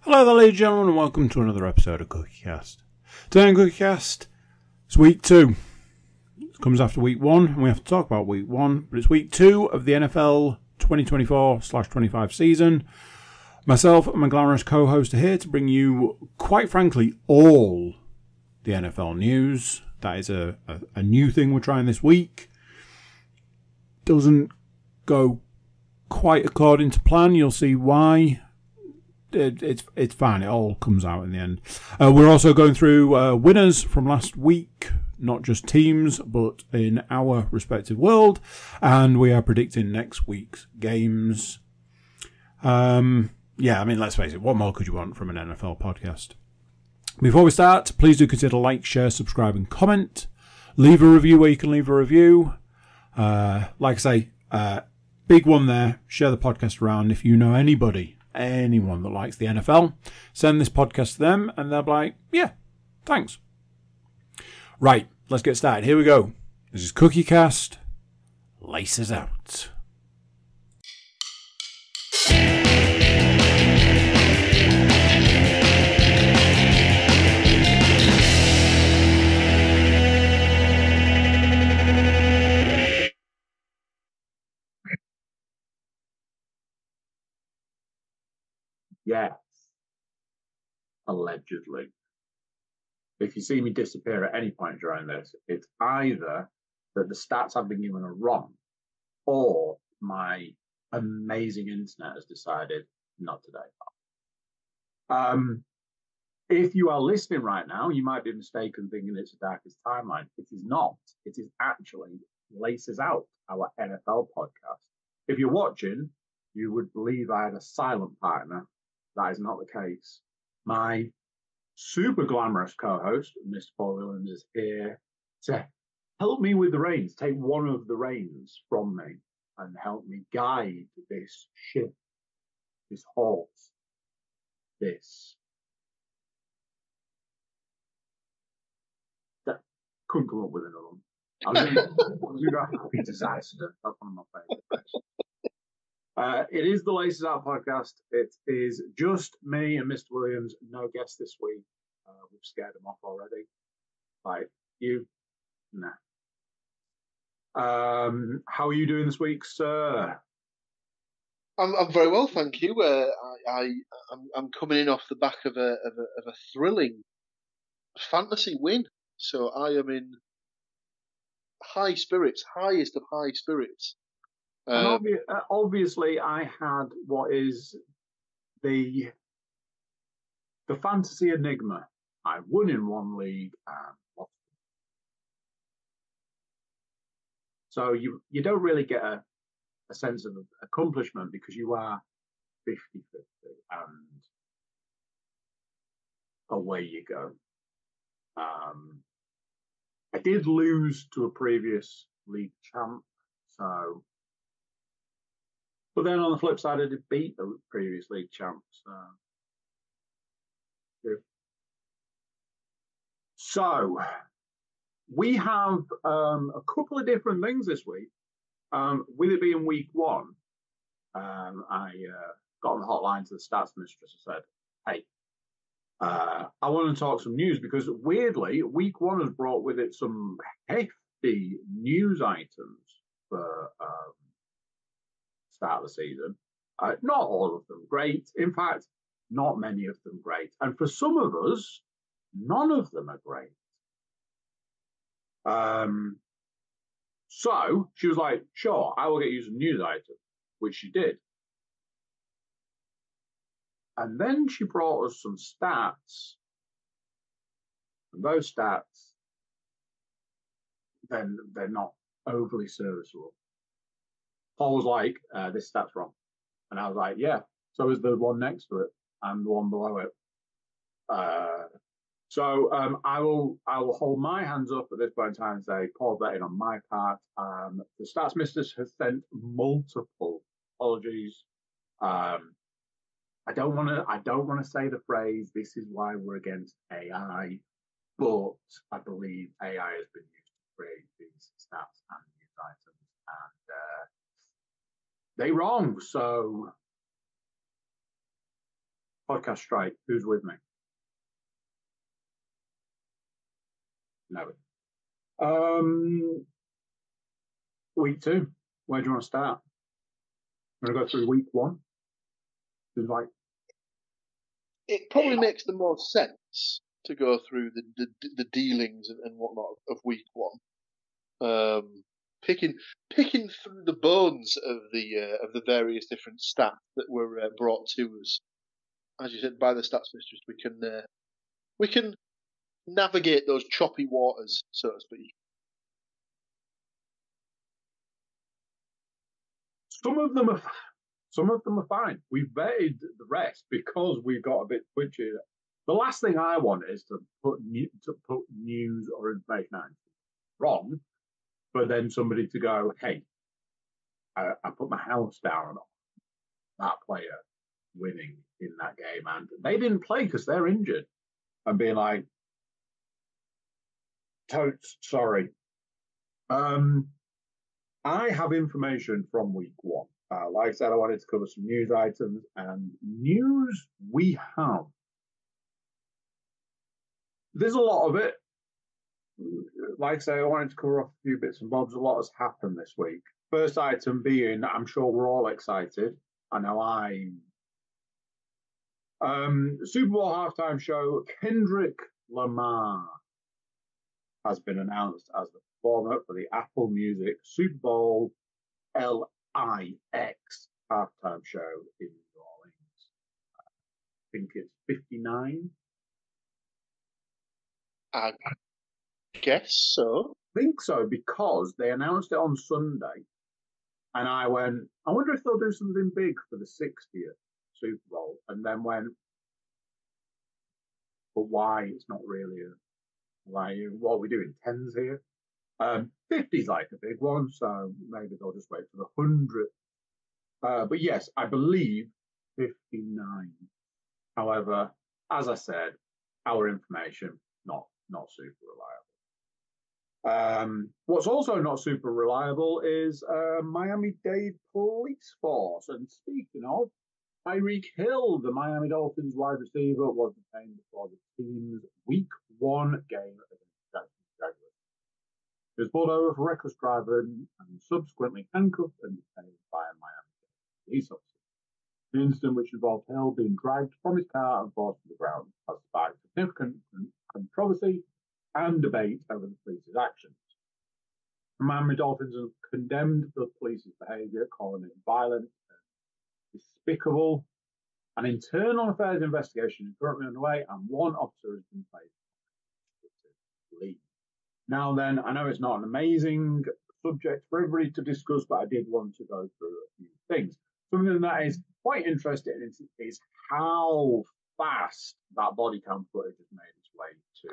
Hello there, ladies and gentlemen, and welcome to another episode of CookieCast. Today on CookieCast, it's week 2. It comes after week 1, and we have to talk about week 1, but it's week 2 of the NFL 2024/25 season. Myself and my glamorous co-host are here to bring you, quite frankly, all the NFL news. That is a new thing we're trying this week. Doesn't go quite according to plan. You'll see why. It's fine. It all comes out in the end. We're also going through winners from last week, not just teams, but in our respective world, and we are predicting next week's games. Let's face it. What more could you want from an NFL podcast? Before we start, please do consider like, share, subscribe, and comment. Leave a review where you can leave a review. Like I say, big one there. Share the podcast around. If you know anyone that likes the NFL, send this podcast to them and they'll be like, yeah, thanks. Right, let's get started. Here we go. This is CookieCast. Laces out. Yes, allegedly. If you see me disappear at any point during this, it's either that the stats I've been given are wrong, or my amazing internet has decided not today. If you are listening right now, you might be mistaken thinking it's the Darkest Timeline. It is not. It is actually Laces Out, our NFL podcast. If you're watching, you would believe I had a silent partner. That is not the case. My super glamorous co-host, Mr. Paul Williams, is here to help me with the reins, take one of the reins from me and help me guide this ship, this horse, this. That couldn't come up with another one. I was going to go happy disaster. That's one of my favorites. It is the Laces Out podcast. It is just me and Mr. Williams. No guest this week. We've scared him off already. Like you, nah. How are you doing this week, sir? I'm very well, thank you. I'm coming in off the back of a thrilling fantasy win, so I am in high spirits, highest of high spirits. And obviously, I had what is the fantasy enigma. I won in one league and lost. So you don't really get a sense of accomplishment because you are 50-50 and away you go. I did lose to a previous league champ, so. But then on the flip side, I did beat the previous league champs. So we have a couple of different things this week. With it being week 1, I got on the hotline to the stats mistress and said, hey, I want to talk some news because weirdly, week 1 has brought with it some hefty news items for start of the season. Not all of them great. In fact, not many of them great. And for some of us, none of them are great. So she was like, sure, I will get you some news items, which she did. And then she brought us some stats. And those stats, then they're not overly serviceable. Paul was like, this stat's wrong. And I was like, yeah. So is the one next to it and the one below it. So I will hold my hands up at this point in time and say, Paul betting on my part. The stats mistress has sent multiple apologies. I don't want to say the phrase, this is why we're against AI, but I believe AI has been used to create these stats and news items. And they wrong. So Podcast strike. Who's with me? No. Week 2. Where do you want to start? I'm going to go through week 1. Seems like it probably makes the most sense to go through the dealings and whatnot of week 1. Picking through the bones of the various different stats that were brought to us, as you said, by the stats mistress. We can navigate those choppy waters, so to speak. some of them are fine. We've vetted the rest because we got a bit twitchy. The last thing I want is to put news or information out wrong, but then somebody to go, hey, I put my house down on that player winning in that game, and they didn't play because they're injured, and being like, totes, sorry. I have information from week 1. Like I said, I wanted to cover some news items, and news we have. There's a lot of it. Like I say, I wanted to cover off a few bits and bobs. A lot has happened this week. First item being, I'm sure we're all excited. I know I'm. Super Bowl halftime show, Kendrick Lamar has been announced as the performer for the Apple Music Super Bowl LIX halftime show in New Orleans. I think it's 59. I guess so. I think so, because they announced it on Sunday, and I went, I wonder if they'll do something big for the 60th Super Bowl, and then went, but why? It's not really why? What are we doing? 10s here? 50's like a big one, so maybe they'll just wait for the 100th. But yes, I believe 59. However, as I said, our information not super reliable. What's also not super reliable is Miami-Dade police force. And speaking of, Tyreek Hill, the Miami Dolphins wide receiver, was detained before the team's Week 1 game against Jacksonville Jaguars. He was pulled over for reckless driving and subsequently handcuffed and detained by a Miami police officer. The incident, which involved Hill being dragged from his car and forced to the ground, has sparked significant controversy and debate over the police's actions. The Miami Dolphins have condemned the police's behaviour, calling it violent and despicable. An internal affairs investigation is currently underway, and one officer has been placed on leave. Now then, I know it's not an amazing subject for everybody to discuss, but I did want to go through a few things. Something that is quite interesting is how fast that body cam footage has made its way to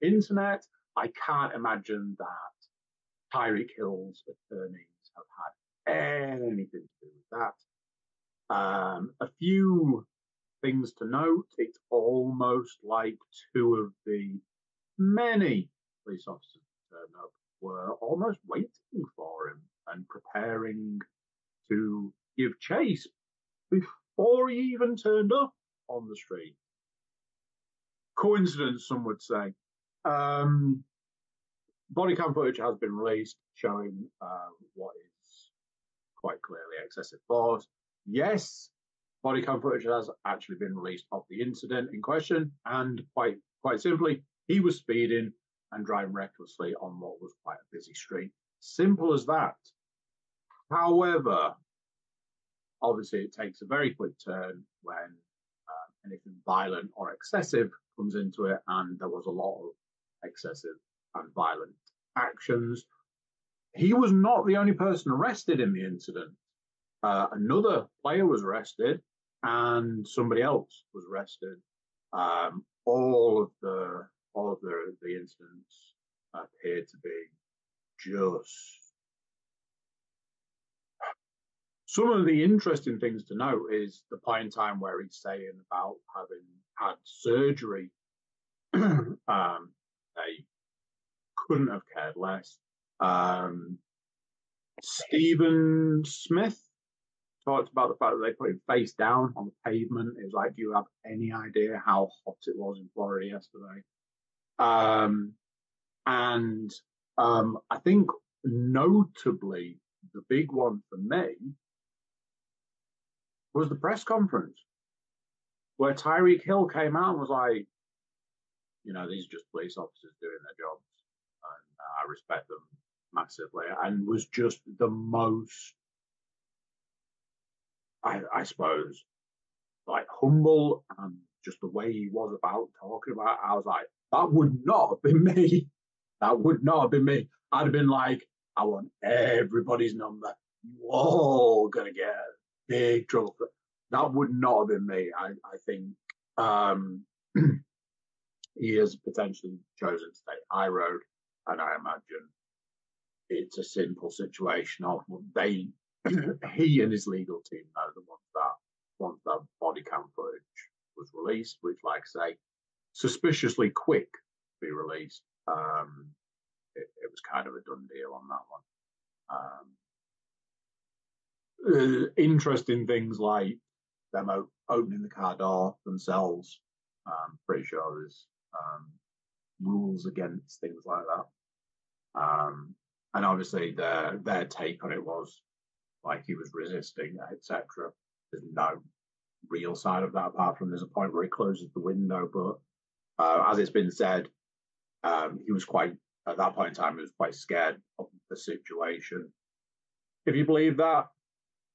the internet. I can't imagine that Tyreek Hill's attorneys have had anything to do with that. A few things to note. It's almost like 2 of the many police officers who turned up were almost waiting for him and preparing to give chase before he even turned up on the street. Coincidence, some would say. Body cam footage has been released showing what is quite clearly excessive force. Yes, body cam footage has actually been released of the incident in question, and quite simply, he was speeding and driving recklessly on what was quite a busy street. Simple as that. However, obviously it takes a very quick turn when anything violent or excessive comes into it, and there was a lot of excessive and violent actions. He was not the only person arrested in the incident. Another player was arrested, and somebody else was arrested. All of the incidents appeared to be just. Some of the interesting things to note is the point in time where he's saying about having had surgery. They couldn't have cared less. Stephen Smith talked about the fact that they put him face down on the pavement. It was like, do you have any idea how hot it was in Florida yesterday? And I think notably the big one for me was the press conference where Tyreek Hill came out and was like, you know, these are just police officers doing their jobs, and I respect them massively, and was just the most, I suppose, like humble, and just the way he was about talking about it, I was like, that would not have been me. That would not have been me. I'd have been like, I want everybody's number. You all gonna get big trouble. That would not have been me. I think he has potentially chosen to take high road, and I imagine it's a simple situation of he and his legal team know that once that body cam footage was released, which, like I say, suspiciously quick to be released, it was kind of a done deal on that one. Interesting things like them opening the car door themselves. I'm pretty sure there's rules against things like that. And obviously their take on it was like he was resisting, etc. There's no real side of that apart from there's a point where he closes the window. But as it's been said, he was quite, at that point in time, he was quite scared of the situation. If you believe that,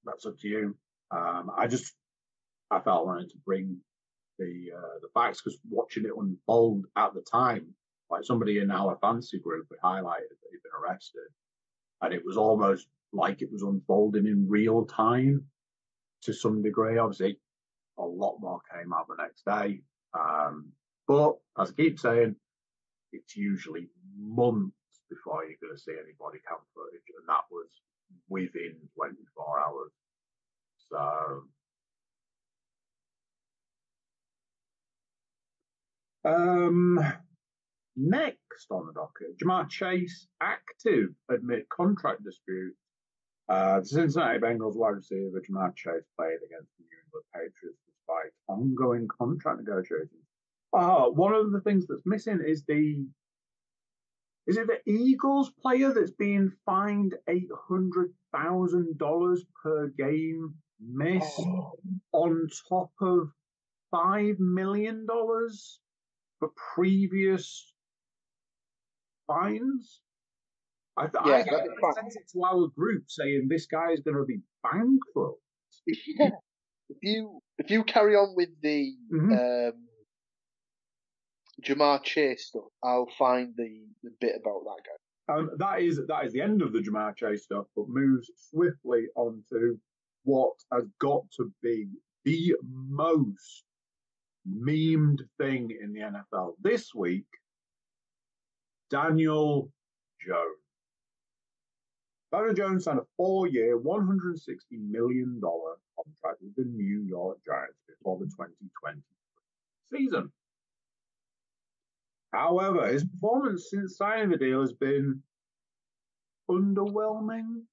that's up to you. I felt I wanted to bring the facts, because watching it unfold at the time, like somebody in our fantasy group had highlighted that he'd been arrested, and it was almost like it was unfolding in real time to some degree. Obviously, a lot more came out the next day. But as I keep saying, it's usually months before you're going to see any body cam footage, and that was within 24 hours. So, next on the docket, Jamar Chase active amid contract dispute. The Cincinnati Bengals wide receiver Jamar Chase played against the New England Patriots despite ongoing contract negotiations. One of the things that's missing is is it the Eagles player that's being fined $800,000 per game missed on top of $5 million for previous fines? I sent it to our group saying this guy is going to be bankrupt. Yeah. If you carry on with the Jamar Chase stuff, I'll find the bit about that guy. That is the end of the Jamar Chase stuff, but moves swiftly onto what has got to be the most memed thing in the NFL this week. Daniel Jones. Daniel Jones signed a 4-year, $160 million contract with the New York Giants before the 2020 season. However, his performance since signing the deal has been underwhelming.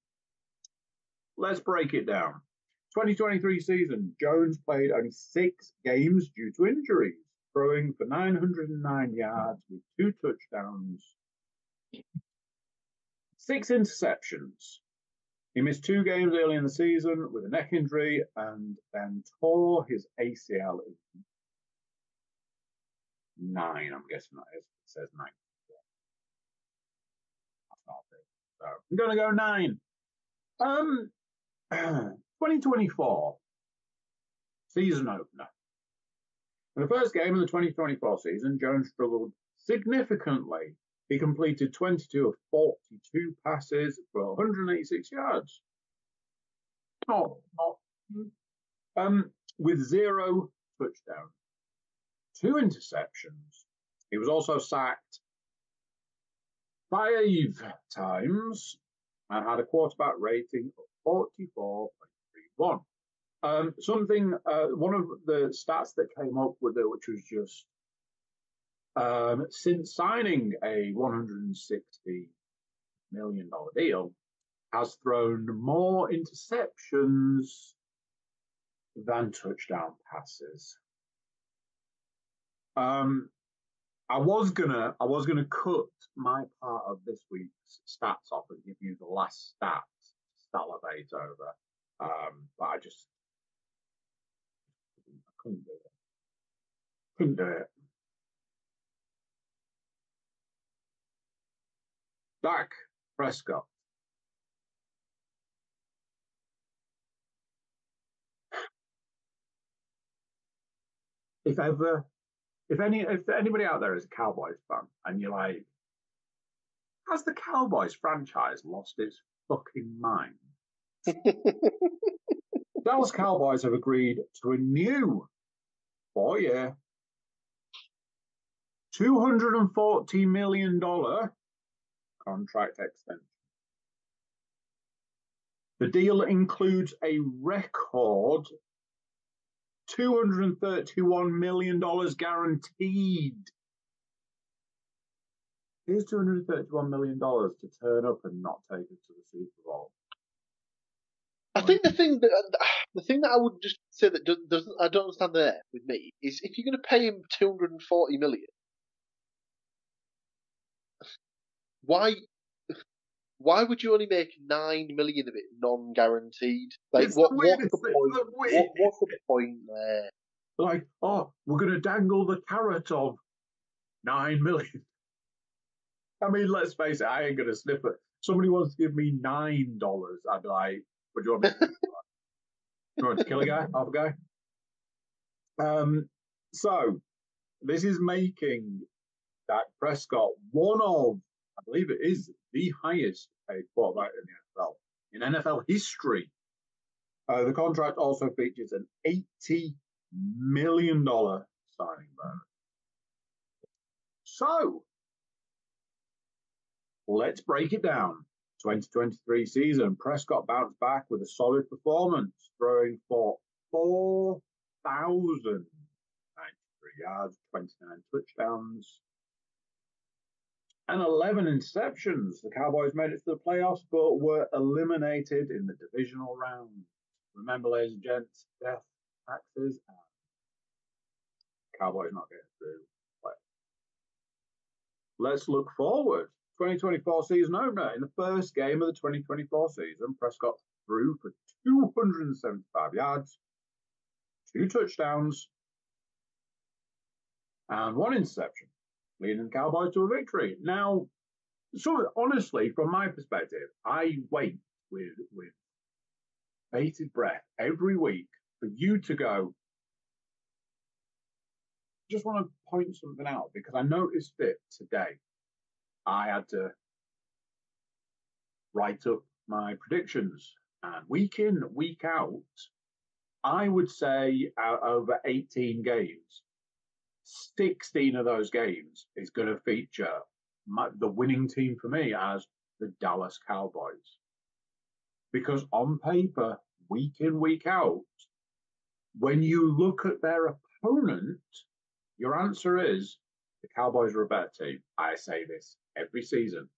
Let's break it down. 2023 season, Jones played only 6 games due to injuries, throwing for 909 yards with 2 touchdowns, 6 interceptions. He missed 2 games early in the season with a neck injury and then tore his ACL in 9. I'm guessing that is. It says 9. That's not big. So I'm going to go 9. 2024 season opener. In the first game of the 2024 season, Jones struggled significantly. He completed 22 of 42 passes for 186 yards. With 0 touchdowns, 2 interceptions. He was also sacked 5 times and had a quarterback rating of 44.31. One of the stats that came up with it, which was just since signing a $160 million deal, has thrown more interceptions than touchdown passes. I was gonna cut my part of this week's stats off and give you the last stats salivate over, but I couldn't do it. Couldn't do it. Dak Prescott. If anybody out there is a Cowboys fan and you're like, has the Cowboys franchise lost its fucking mind? Dallas Cowboys have agreed to a new 4-year, $240 million contract extension. The deal includes a record $231 million guaranteed. Here's $231 million to turn up and not take it to the Super Bowl. I think the thing that I would just say that doesn't I don't understand there with me is if you're going to pay him $240 million, why would you only make $9 million of it non-guaranteed? Like, what's the point there? Like, oh, we're going to dangle the carrot of $9 million. I mean, let's face it, I ain't going to sniff it. Somebody wants to give me $9, I'd be like, what do you want me to do? You want to kill a guy? Half a guy? So, this is making Dak Prescott one of, I believe it is the highest paid quarterback in the NFL, in NFL history. The contract also features an $80 million signing bonus. So, let's break it down. 2023 season, Prescott bounced back with a solid performance, throwing for 4,093 yards, 29 touchdowns, and 11 interceptions. The Cowboys made it to the playoffs, but were eliminated in the divisional round. Remember, ladies and gents, death, taxes, and Cowboys not getting through. Let's look forward. 2024 season opener. In the first game of the 2024 season, Prescott threw for 275 yards, 2 touchdowns, and 1 interception, leading the Cowboys to a victory. Now, so honestly, from my perspective, I wait with bated breath every week for you to go, just want to point something out because I noticed it today. I had to write up my predictions, and week in, week out, I would say out over 18 games, 16 of those games is going to feature the winning team for me as the Dallas Cowboys. Because on paper, week in, week out, when you look at their opponent, your answer is the Cowboys are a better team. I say this every season.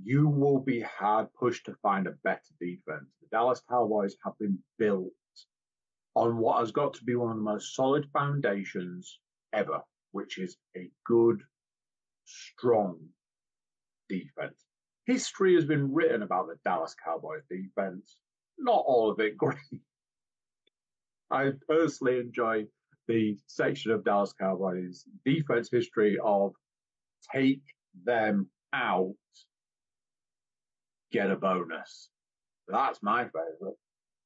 You will be hard pushed to find a better defense. The Dallas Cowboys have been built on what has got to be one of the most solid foundations ever, which is a good, strong defense. History has been written about the Dallas Cowboys defense. Not all of it great. I personally enjoy the section of Dallas Cowboys defense history of take them out, get a bonus. That's my favorite,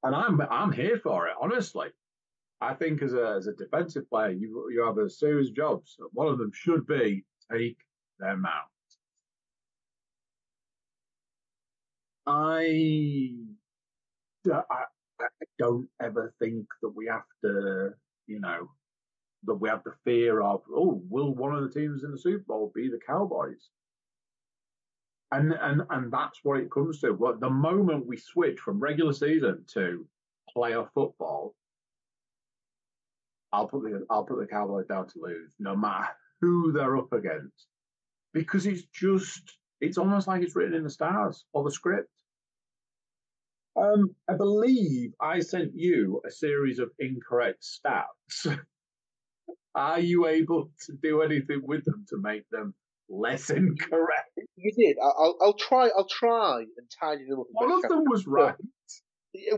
and I'm here for it. Honestly, I think as a defensive player, you have a series of jobs. One of them should be take them out. I don't ever think that we have to, that we have the fear of, oh, will one of the teams in the Super Bowl be the Cowboys? And that's what it comes to. But the moment we switch from regular season to playoff football, I'll put the Cowboys down to lose, no matter who they're up against, because it's almost like it's written in the stars or the script. I believe I sent you a series of incorrect stats. Are you able to do anything with them to make them less incorrect? You did. I'll try. I'll try and tidy them up. One of them was right.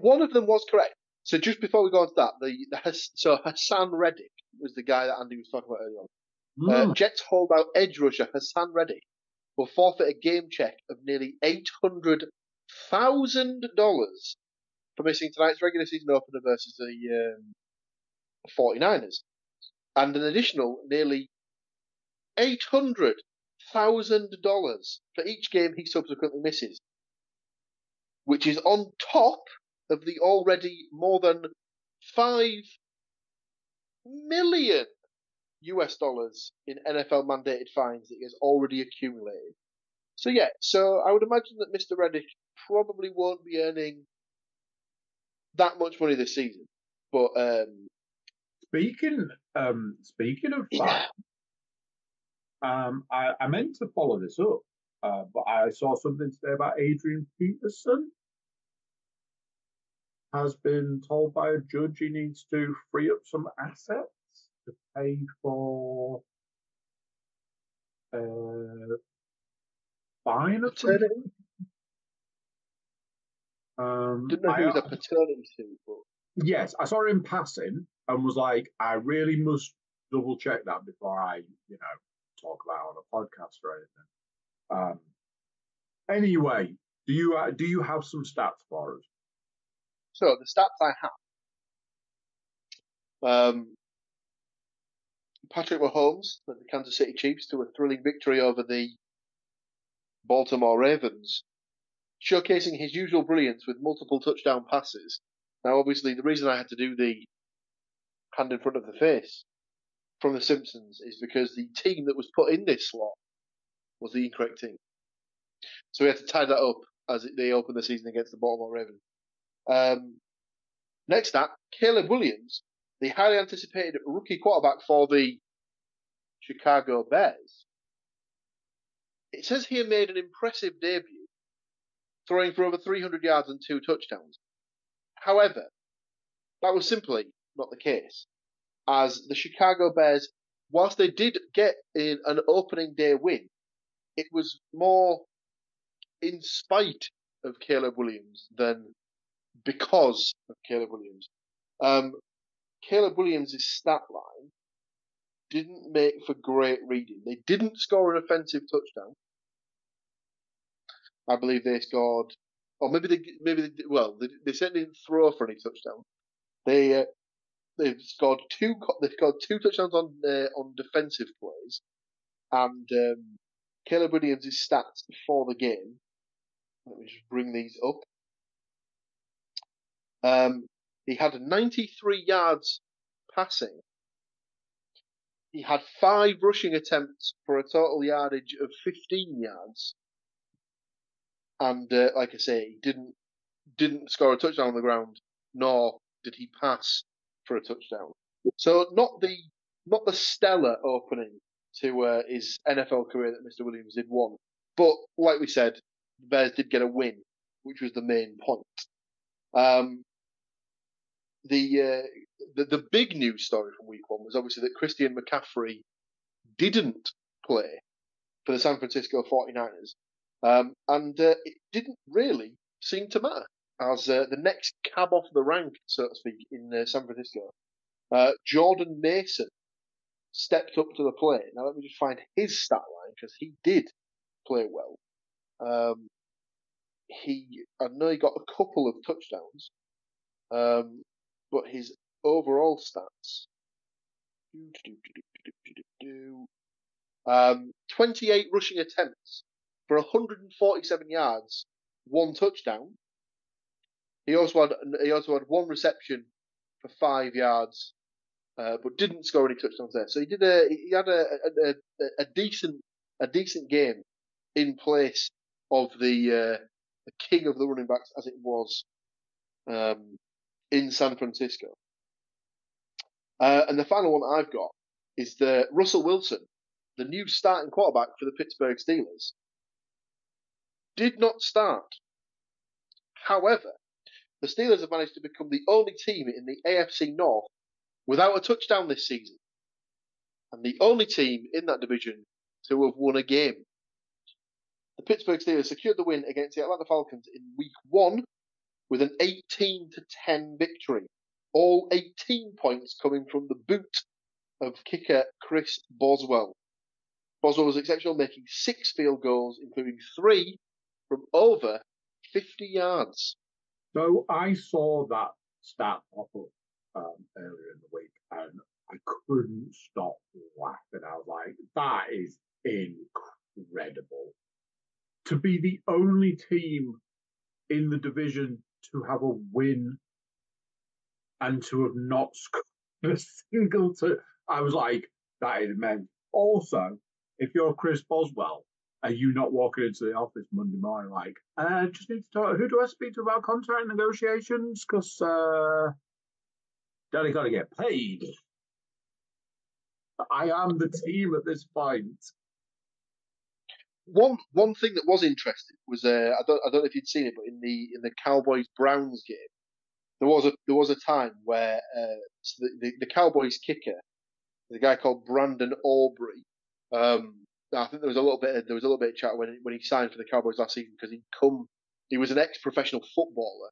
One of them was correct. So just before we go on to that, so Hassan Reddick was the guy that Andy was talking about earlier on. Jets holdout edge rusher Hassan Reddick will forfeit a game check of nearly $800,000 for missing tonight's regular season opener versus the 49ers, and an additional nearly $800,000 for each game he subsequently misses, which is on top of the already more than $5 million in NFL mandated fines that he has already accumulated. So yeah, so I would imagine that Mr. Reddick probably won't be earning that much money this season. But speaking of that, I meant to follow this up, but I saw something today about Adrian Peterson has been told by a judge he needs to free up some assets to pay for fine or something. Didn't know who was a paternity suit, but yes, I saw him passing and was like, I really must double check that before I, talk about it on a podcast or anything. Anyway, do you have some stats for us? So the stats I have. Patrick Mahomes led the Kansas City Chiefs to a thrilling victory over the Baltimore Ravens, showcasing his usual brilliance with multiple touchdown passes. Now, obviously, the reason I had to do the hand in front of the face from The Simpsons is because the team that was put in this slot was the incorrect team. So we had to tie that up as they opened the season against the Baltimore Ravens. Next up, Caleb Williams, the highly anticipated rookie quarterback for the Chicago Bears. It says he made an impressive debut, throwing for over 300 yards and 2 touchdowns. However, that was simply not the case, as the Chicago Bears, whilst they did get in an opening day win, it was more in spite of Caleb Williams than because of Caleb Williams. Caleb Williams' stat line didn't make for great reading. They didn't score an offensive touchdown. I believe they scored, or maybe they certainly didn't throw for any touchdown. They've scored two touchdowns on defensive plays, and Caleb Williams' stats for the game. Let me just bring these up. He had 93 yards passing. He had 5 rushing attempts for a total yardage of 15 yards. And like I say, he didn't score a touchdown on the ground, nor did he pass for a touchdown. So not the stellar opening to his NFL career that Mr. Williams did want. But like we said, the Bears did get a win, which was the main point. The big news story from week 1 was obviously that Christian McCaffrey didn't play for the San Francisco 49ers. And it didn't really seem to matter, as the next cab off the rank, so to speak, in San Francisco, Jordan Mason stepped up to the plate. Now let me just find his stat line, because he did play well. I know he got a couple of touchdowns, but his overall stats, 28 rushing attempts for 147 yards, 1 touchdown. He also had 1 reception for 5 yards, but didn't score any touchdowns there. So he had a decent game in place of the king of the running backs, as it was in San Francisco. And the final one I've got is the Russell Wilson, the new starting quarterback for the Pittsburgh Steelers, did not start. However, the Steelers have managed to become the only team in the AFC North without a touchdown this season, and the only team in that division to have won a game. The Pittsburgh Steelers secured the win against the Atlanta Falcons in Week 1 with an 18-10 victory. All 18 points coming from the boot of kicker Chris Boswell. Boswell was exceptional, making 6 field goals, including 3 from over 50 yards. So I saw that stat pop up earlier in the week, and I couldn't stop laughing. I was like, that is incredible. To be the only team in the division to have a win and to have not scored a single two. I was like, that is immense. Also, if you're Chris Boswell, are you not walking into the office Monday morning like, I just need to talk, who do I speak to about contract negotiations? Because Daddy got to get paid. I am the team at this point. One thing that was interesting was I don't know if you'd seen it, but in the Cowboys Browns game, there was a time where the Cowboys kicker, the guy called Brandon Aubrey. I think there was a little bit of chat when he signed for the Cowboys last season because he was an ex-professional footballer.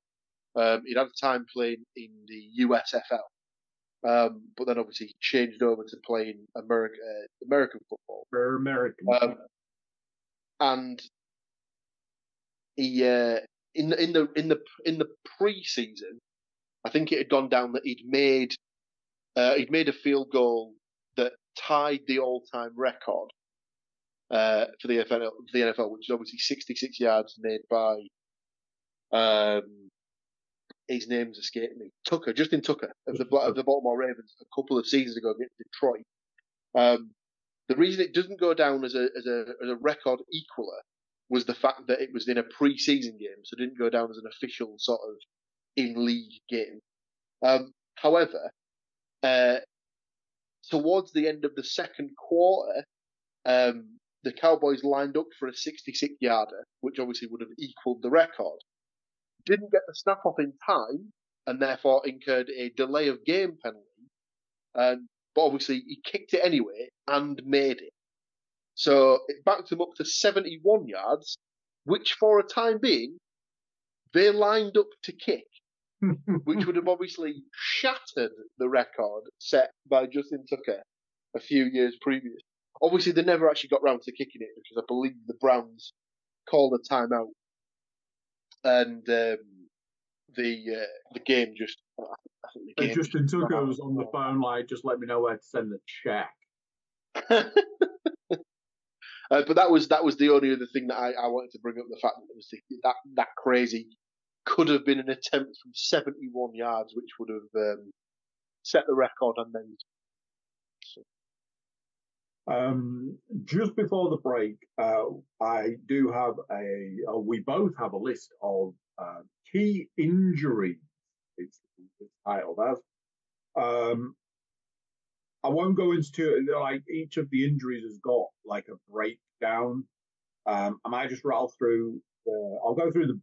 He'd had time playing in the USFL, but then obviously he changed over to playing American football. And he in the pre-season, I think it had gone down that he'd made a field goal that tied the all-time record for the NFL, which is obviously 66 yards made by his name's escaped me, Justin Tucker of the Baltimore Ravens a couple of seasons ago against Detroit. The reason it doesn't go down as a record equaler was the fact that it was in a pre-season game, so it didn't go down as an official sort of in-league game. However, towards the end of the second quarter, the Cowboys lined up for a 66-yarder, which obviously would have equalled the record. Didn't get the snap off in time, and therefore incurred a delay of game penalty. But obviously he kicked it anyway and made it. So it backed him up to 71 yards, which for a time being, they lined up to kick, which would have obviously shattered the record set by Justin Tucker a few years previous. Obviously, they never actually got round to kicking it because I believe the Browns called a timeout, and the game just. Justin Tucker was on the phone like, just let me know where to send the check. But that was the only other thing that I wanted to bring up. The fact that it was that crazy could have been an attempt from 71 yards, which would have set the record and then. Just before the break, I do have we both have a list of key injuries. It's titled as. I won't go into like each of the injuries has got like a breakdown. I might just rattle through. I'll go through the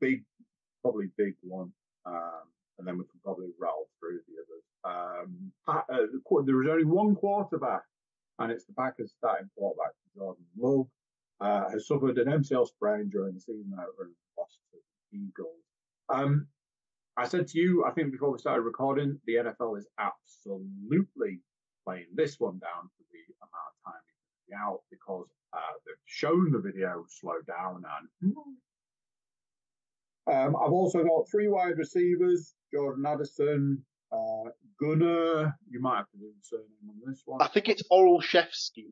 probably big one, and then we can probably rattle through the others. There was only one quarterback, and it's the Packers starting quarterback, Jordan Love, has suffered an MCL sprain during the season over and lost to the Eagles. I said to you, I think before we started recording, the NFL is absolutely playing this one down for the amount of time he's going to be out because they've shown the video slow down. And I've also got 3 wide receivers, Jordan Addison, Gunnar. You might have to do the surname on this one. I think it's Orlshevsky.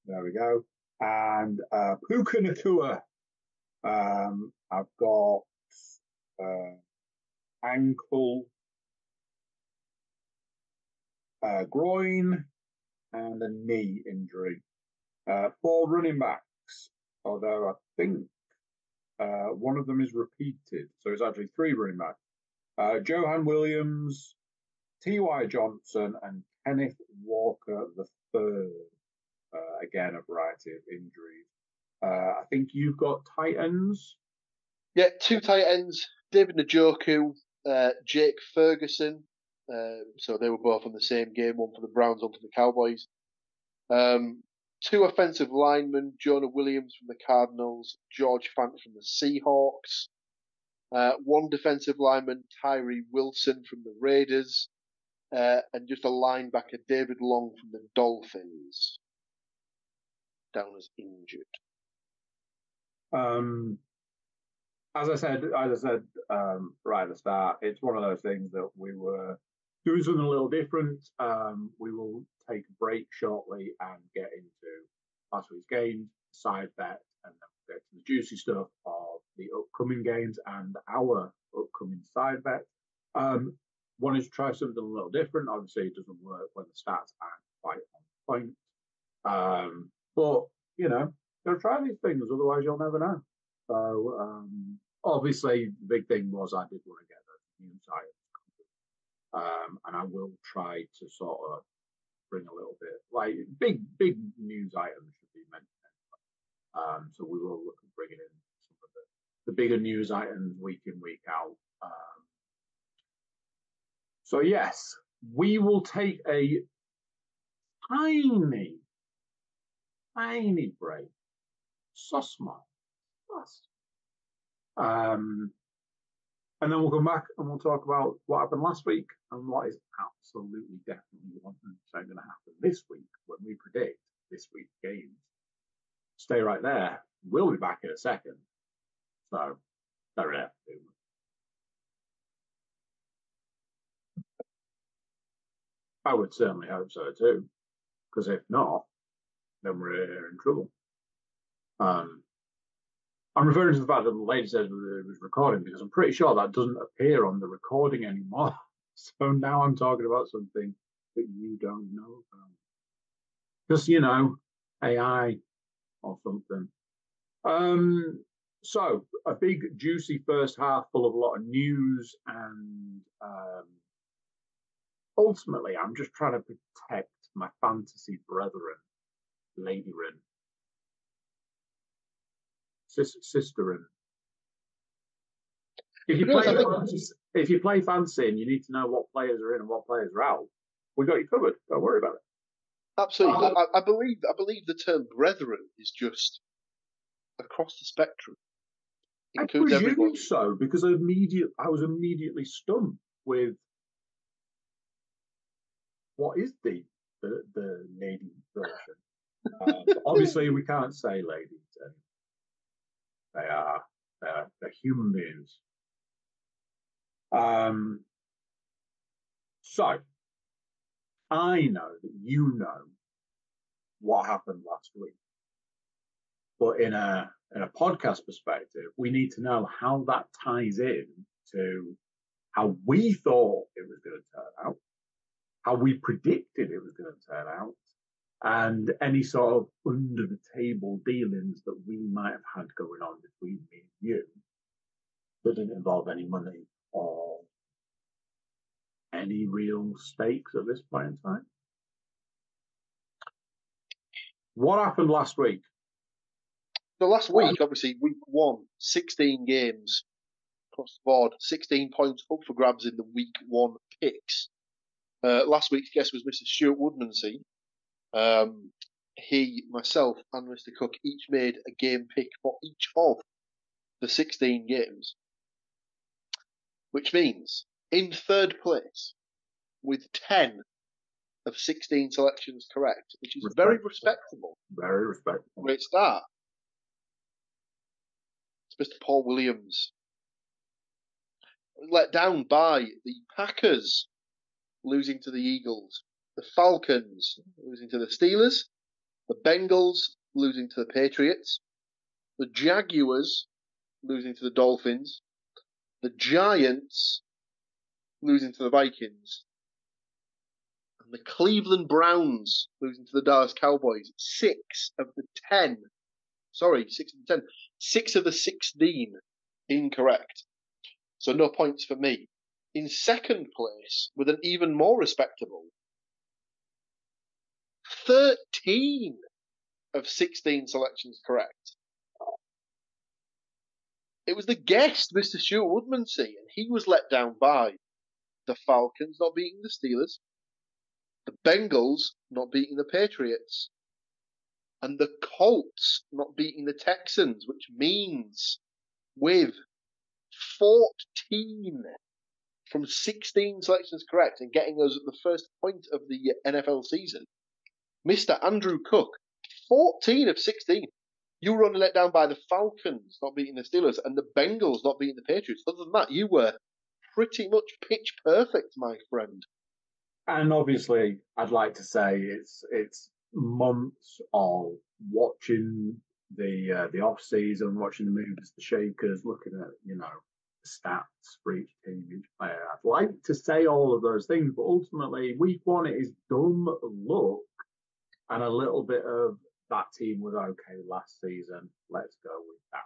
There we go. And Puka Nacua. I've got ankle, groin, and a knee injury. 4 running backs, although I think one of them is repeated. So it's actually 3 running backs. Johan Williams, T.Y. Johnson, and Kenneth Walker III. Again, a variety of injuries. I think you've got tight ends. Yeah, 2 tight ends. David Njoku Jake Ferguson. So they were both on the same game, one for the Browns, one for the Cowboys. 2 offensive linemen, Jonah Williams from the Cardinals, George Fant from the Seahawks. 1 defensive lineman, Tyree Wilson from the Raiders. And just a linebacker, David Long from the Dolphins, down as injured. As I said right at the start, it's one of those things that we were doing something a little different. We will take a break shortly and get into last week's games, side bet, and then we'll get to the juicy stuff of the upcoming games and our upcoming side bet. Wanted to try something a little different. Obviously, it doesn't work when the stats aren't quite on point. But, you know, gotta try these things, otherwise you'll never know. So, obviously, the big thing was I did want to get those news items. And I will try to sort of bring a little bit, like, big news items should be mentioned. So we will look at bringing in some of the bigger news items week in, week out. So yes, we will take a tiny break. So small. And then we'll come back and we'll talk about what happened last week and what is absolutely definitely going to happen this week when we predict this week's games. Stay right there. We'll be back in a second. So, there. I would certainly hope so too, because if not, then we're in trouble. I'm referring to the fact that the lady said it was recording because I'm pretty sure that doesn't appear on the recording anymore. So now I'm talking about something that you don't know about. Just, you know, AI or something. So a big juicy first half full of a lot of news and ultimately I'm just trying to protect my fantasy brethren, ladyren, sisterin. If you play fantasy and you need to know what players are in and what players are out, we got you covered. Don't worry about it. Absolutely. I believe the term brethren is just across the spectrum. I presume so, because I was immediately stumped with what is the lady version. Obviously, we can't say ladies. They're human beings. So I know that you know what happened last week, but in a podcast perspective, we need to know how that ties in to how we thought it was going to turn out, how we predicted it was going to turn out, and any sort of under the table dealings that we might have had going on between me and you that didn't involve any money or any real stakes at this point in time. What happened last week? So last week, obviously, week 1, 16 games across the board, 16 points up for grabs in the week 1 picks. Last week's guest was Mr. Stuart Woodmansey. He, myself, and Mr. Cook each made a game pick for each of the 16 games, which means in third place with 10 of 16 selections correct, which is very respectable. Very respectable. Great start. It's Mr. Paul Williams. Let down by the Packers losing to the Eagles, the Falcons losing to the Steelers, the Bengals losing to the Patriots, the Jaguars losing to the Dolphins, the Giants losing to the Vikings, and the Cleveland Browns losing to the Dallas Cowboys. 6 of the 10. 6 of the 16 incorrect. So no points for me. In second place, with an even more respectable 13 of 16 selections correct. It was the guest, Mr. Stuart Woodmansey, and he was let down by the Falcons not beating the Steelers, the Bengals not beating the Patriots, and the Colts not beating the Texans, which means with 14 from 16 selections correct and getting us at the first point of the NFL season, Mr. Andrew Cook, 14 of 16. You were only let down by the Falcons not beating the Steelers and the Bengals not beating the Patriots. Other than that, you were pretty much pitch perfect, my friend. And obviously, I'd like to say it's months of watching the off season, watching the movers, the shakers, looking at the stats for each team, each player. I'd like to say all of those things, but ultimately, week one it is dumb luck and a little bit of that team was okay last season. Let's go with that.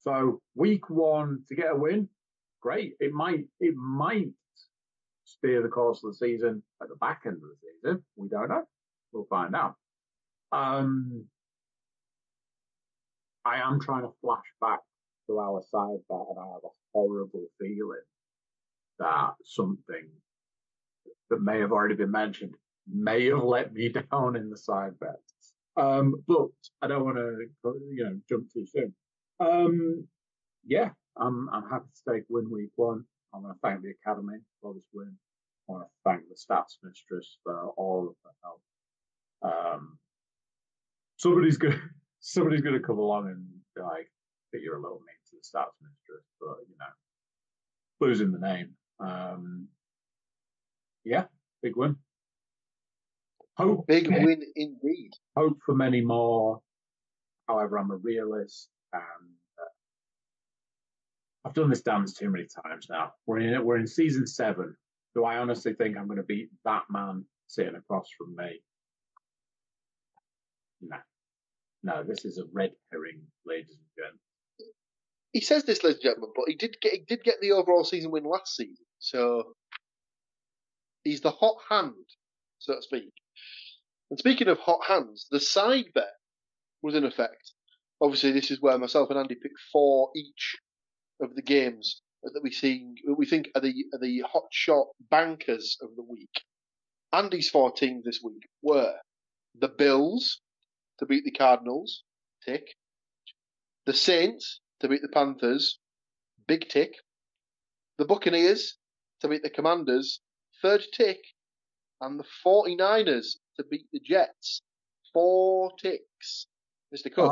So week one to get a win, great. It might steer the course of the season at the back end of the season. We don't know. We'll find out. I am trying to flash back to our side bet, and I have a horrible feeling that something that may have already been mentioned may have let me down in the side bet. But I don't want to, jump too soon. Yeah, I'm happy to take win week one. I want to thank the Academy for this win. I want to thank the Stats Mistress for all of the help. Somebody's gonna come along and be like, that you're a little mean to the Stats Mistress, but losing the name. Yeah, big win. Big win indeed. Hope for many more. However, I'm a realist, and I've done this dance too many times now. We're in season 7. Do I honestly think I'm going to beat that man sitting across from me? No. This is a red herring, ladies and gentlemen. He says this, ladies and gentlemen, but he did get the overall season win last season, so he's the hot hand, so to speak. And speaking of hot hands, the side bet was in effect. Obviously, this is where myself and Andy picked 4 each of the games that we think are the hot shot bankers of the week. Andy's 4 teams this week were the Bills to beat the Cardinals, tick. The Saints to beat the Panthers, big tick. The Buccaneers to beat the Commanders, 3rd tick. And the 49ers to beat the Jets, 4 ticks. Mr. Cook,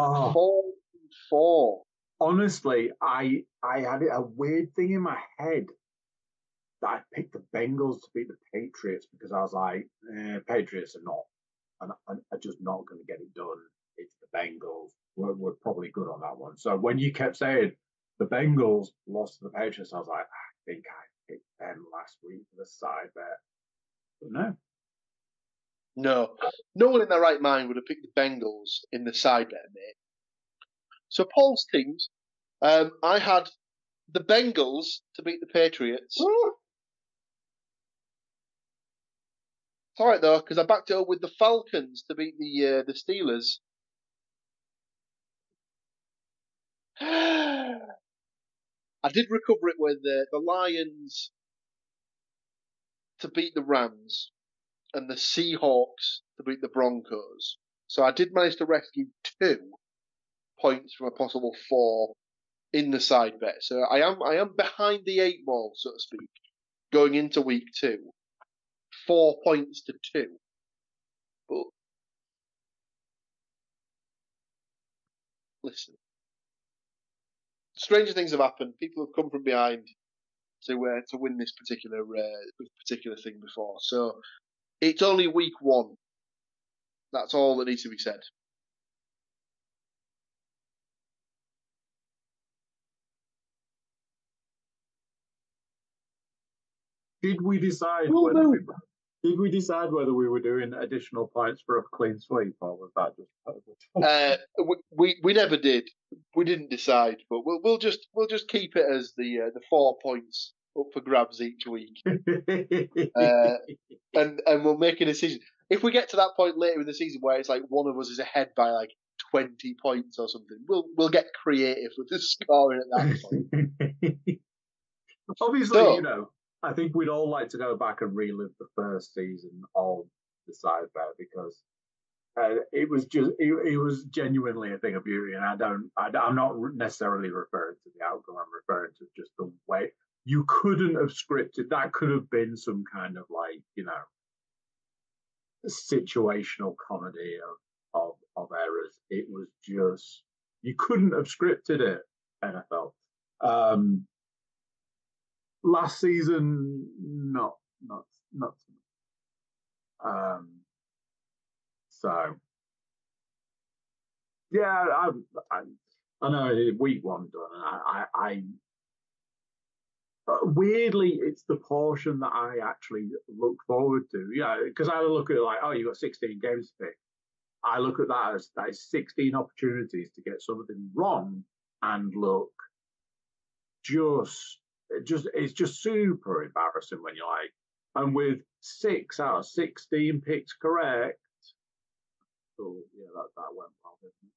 4. Honestly, I had a weird thing in my head that I picked the Bengals to beat the Patriots because I was like, Patriots are just not going to get it done. It's the Bengals. We're probably good on that one. So when you kept saying the Bengals lost to the Patriots, I was like, I think I picked them last week for the side bet. But no one in their right mind would have picked the Bengals in the side bet, mate. So Paul's teams, I had the Bengals to beat the Patriots. It's all right though, because I backed it up with the Falcons to beat the Steelers. I did recover it with the Lions to beat the Rams and the Seahawks to beat the Broncos. So I did manage to rescue 2 points from a possible 4 in the side bet. So I am behind the 8 ball, so to speak, going into week 2. 4 points to 2. But listen, stranger things have happened. People have come from behind to win this particular thing before. So it's only week 1. That's all that needs to be said. Did we decide whether we were doing additional points for a clean sweep, or was that just? We never did. We didn't decide, but we'll just keep it as the 4 points up for grabs each week, and we'll make a decision. If we get to that point later in the season where it's like one of us is ahead by like 20 points or something. We'll get creative with the scoring at that point. Obviously, So, I think we'd all like to go back and relive the first season of the side bet because it was genuinely a thing of beauty, and I'm not necessarily referring to the outcome. I'm referring to just the way you couldn't have scripted that. Could have been some kind of situational comedy of errors. It was just you couldn't have scripted it. NFL. Last season, not so much. So yeah, I know week one done. I weirdly, it's the portion that I actually look forward to. Yeah, because I look at it like, oh, you got 16 games to pick. I look at that as 16 opportunities to get something wrong and look it's just super embarrassing when you're like, and with 6 out of 16 picks correct. So yeah, that went well, didn't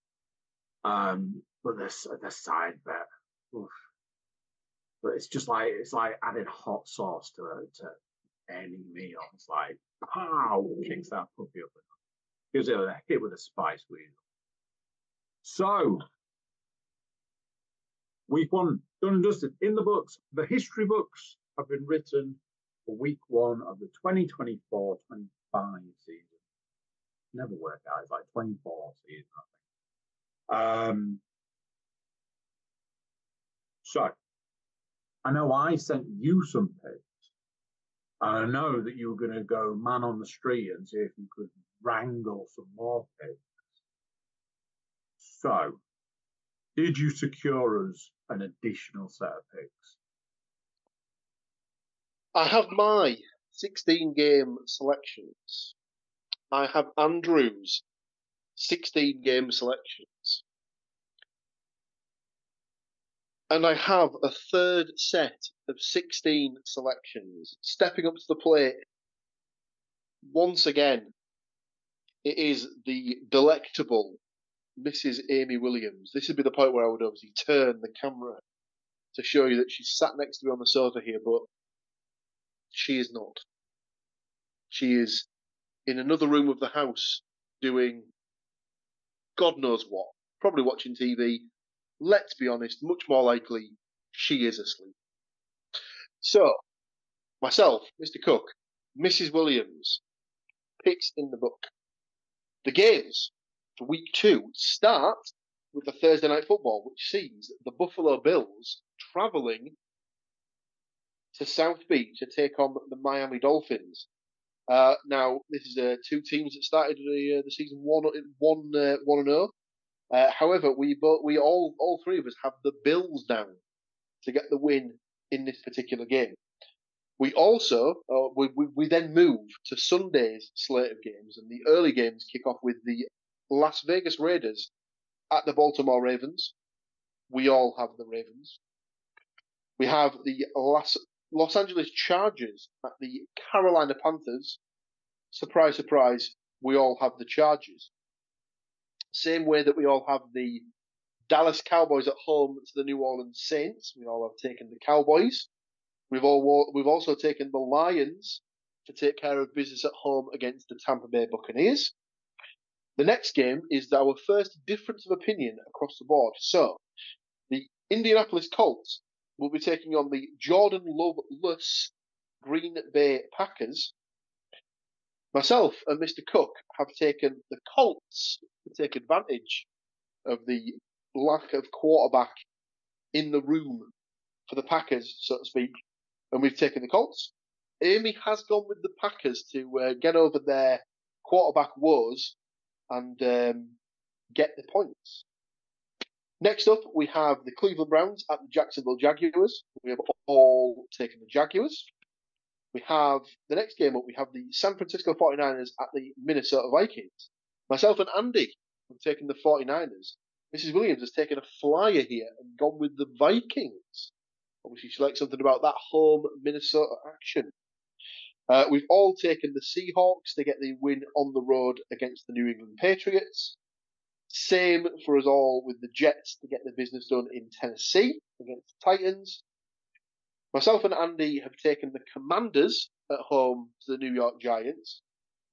it? But the side bet, oof. But it's like adding hot sauce to any meal. It's like pow, kicks that puppy up, gives it a hit with a spice wheel. So week one done and dusted in the books. The history books have been written for week one of the 2024-25 season. Never worked out. It's like 24 season, I think. So I know I sent you some picks. And I know that you were going to go man on the street and see if you could wrangle some more picks. So, did you secure us an additional set of picks? I have my 16-game selections. I have Andrew's 16-game selections. And I have a third set of 16 selections. Stepping up to the plate, once again, it is the delectable Mrs. Amy Williams. This would be the point where I would obviously turn the camera to show you that she's sat next to me on the sofa here, but she is not. She is in another room of the house doing God knows what. Probably watching TV. Let's be honest, much more likely she is asleep. So, myself, Mr. Cook, Mrs. Williams, picks in the book. The games for week 2 start with the Thursday night football, which sees the Buffalo Bills travelling to South Beach to take on the Miami Dolphins. Now, this is 2 teams that started the season 1-0. However, we all 3 of us have the Bills down to get the win in this particular game. We also we then move to Sunday's slate of games, and the early games kick off with the Las Vegas Raiders at the Baltimore Ravens. We all have the Ravens. We have the Los Angeles Chargers at the Carolina Panthers. Surprise, surprise, we all have the Chargers. Same way that we all have the Dallas Cowboys at home to the New Orleans Saints. We all have taken the Cowboys. We've also taken the Lions to take care of business at home against the Tampa Bay Buccaneers. The next game is our first difference of opinion across the board. So, the Indianapolis Colts will be taking on the Jordan Love-less Green Bay Packers. Myself and Mr. Cook have taken the Colts to take advantage of the lack of quarterback in the room for the Packers, so to speak, and we've taken the Colts. Amy has gone with the Packers to get over their quarterback woes and get the points. Next up, we have the Cleveland Browns at the Jacksonville Jaguars. We have all taken the Jaguars. We have the next game up, we have the San Francisco 49ers at the Minnesota Vikings. Myself and Andy have taken the 49ers. Mrs. Williams has taken a flyer here and gone with the Vikings. Obviously, she likes something about that home Minnesota action. We've all taken the Seahawks to get the win on the road against the New England Patriots. Same for us all with the Jets to get the business done in Tennessee against the Titans. Myself and Andy have taken the Commanders at home to the New York Giants,